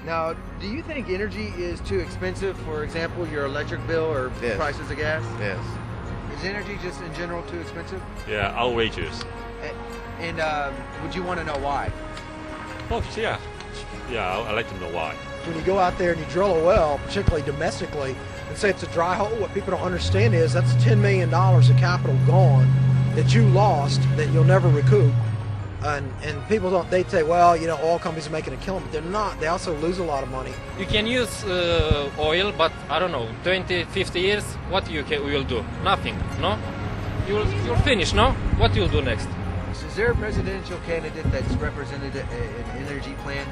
Now, do you think energy is too expensive? For example, your electric bill or Yes. prices of gas? Yes. Is energy just in general too expensive? Yeah, outrageous. And would you want to know why? Oh, yeah. Yeah, I'd like to know why. When you go out there and you drill a well, particularly domestically, and say it's a dry hole, what people don't understand is that's $10 million of capital gone that you lost that you'll never recoup. And people don't, they say, well, you know, oil companies are making a killing, but they're not. They also lose a lot of money. You can use oil, but I don't know, 20, 50 years, what you will do? Nothing, no? You'll finish, no? What you'll do next? Is there a presidential candidate that's represented an energy plan?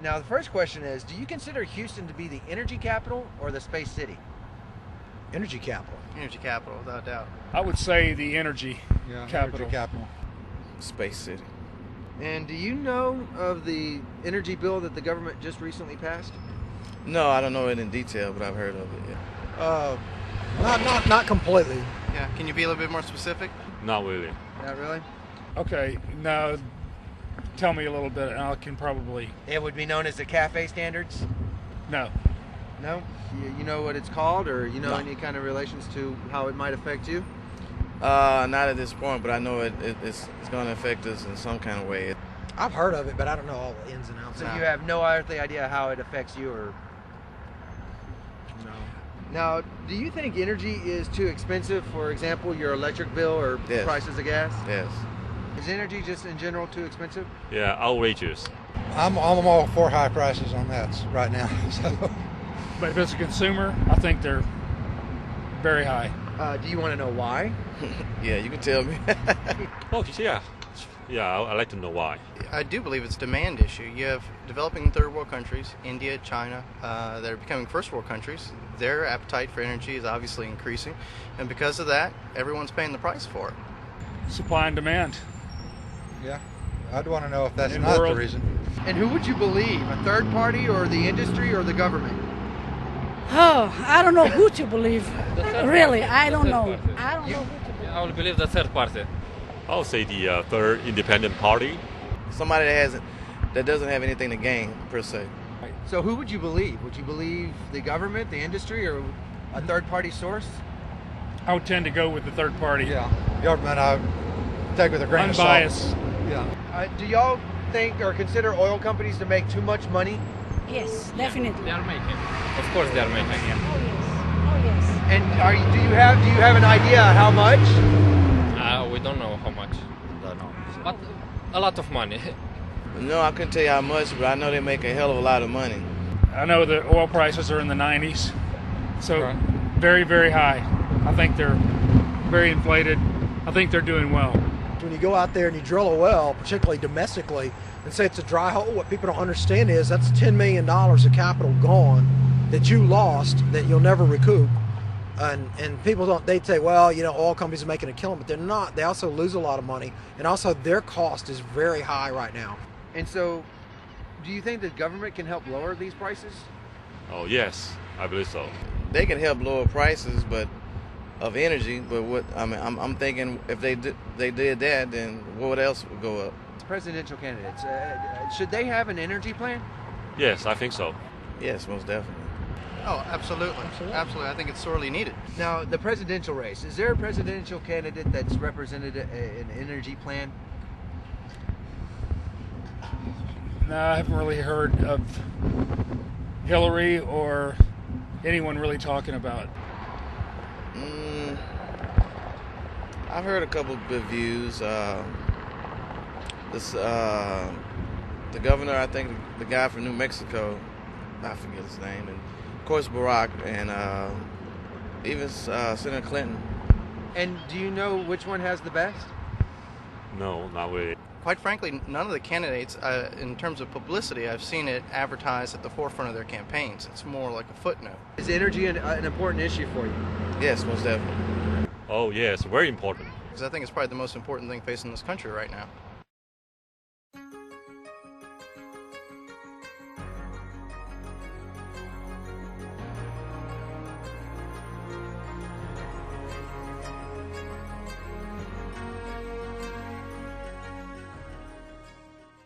Now, the first question is, do you consider Houston to be the energy capital or the space city? Energy capital. Energy capital, without a doubt. I would say the energy capital. Energy capital. Space City. And do you know of the energy bill that the government just recently passed? No, I don't know it in detail, but I've heard of it. Yeah. Not completely. Yeah, can you be a little bit more specific? Not really. Not really. Okay, now tell me a little bit, and I can probably. It would be known as the CAFE standards? No. No? You know what it's called, or you know No. any kind of relations to how it might affect you? Not at this point, but I know it's going to affect us in some kind of way. I've heard of it, but I don't know all the ins and outs. So you have no earthly idea how it affects you, or? No. Now, do you think energy is too expensive? For example, your electric bill or Yes. prices of gas? Yes. Is energy just in general too expensive? Yeah, outrageous. I'm all for high prices on that right now. So. But if it's a consumer, I think they're very high. Do you want to know why? Yeah, you can tell me. Oh, yeah. Yeah, I'd like to know why. I do believe it's a demand issue. You have developing third world countries, India, China, that are becoming first world countries. Their appetite for energy is obviously increasing. And because of that, everyone's paying the price for it. Supply and demand. Yeah, I'd want to know if that's In not world- the reason. And who would you believe? A third party or the industry or the government? Oh, I don't know who to believe. Really, I don't know. party. I don't know who to believe. I will believe the third party. I'll say the third independent party. Somebody that doesn't have anything to gain per se. So who would you believe? Would you believe the government, the industry, or a third party source? I would tend to go with the third party. Yeah, government I would take with a grain Unbiased. of salt. Yeah. Do y'all think or consider oil companies to make too much money? Yes, definitely. They are making. Of course they are making. Oh yes. Oh yes. And do you have an idea how much? We don't know how much. But a lot of money. No, I couldn't tell you how much, but I know they make a hell of a lot of money. I know the oil prices are in the 90s, so Right. very, very high. I think they're very inflated. I think they're doing well. When you go out there and you drill a well, particularly domestically, and say it's a dry hole, what people don't understand is that's $10 million of capital gone that you lost that you'll never recoup. And people don't, they say, well, you know, oil companies are making a killing, but they're not. They also lose a lot of money, and also their cost is very high right now. And so, do you think the government can help lower these prices? Oh, yes, I believe so. They can help lower prices, but of energy. But what I mean, I'm thinking if they did that, then what else would go up? Presidential candidates, should they have an energy plan? Yes, I think so. Yes, most definitely. Oh, absolutely. Absolutely. I think it's sorely needed. Now, the presidential race, is there a presidential candidate that's represented an energy plan? No, I haven't really heard of Hillary or anyone really talking about it. I've heard a couple of good views. The governor, I think the guy from New Mexico, I forget his name, and of course Barack, and even Senator Clinton. And do you know which one has the best? No, not really. Quite frankly, none of the candidates, in terms of publicity, I've seen it advertised at the forefront of their campaigns. It's more like a footnote. Is energy an important issue for you? Yes, most definitely. Oh, yes, very important. Because I think it's probably the most important thing facing this country right now.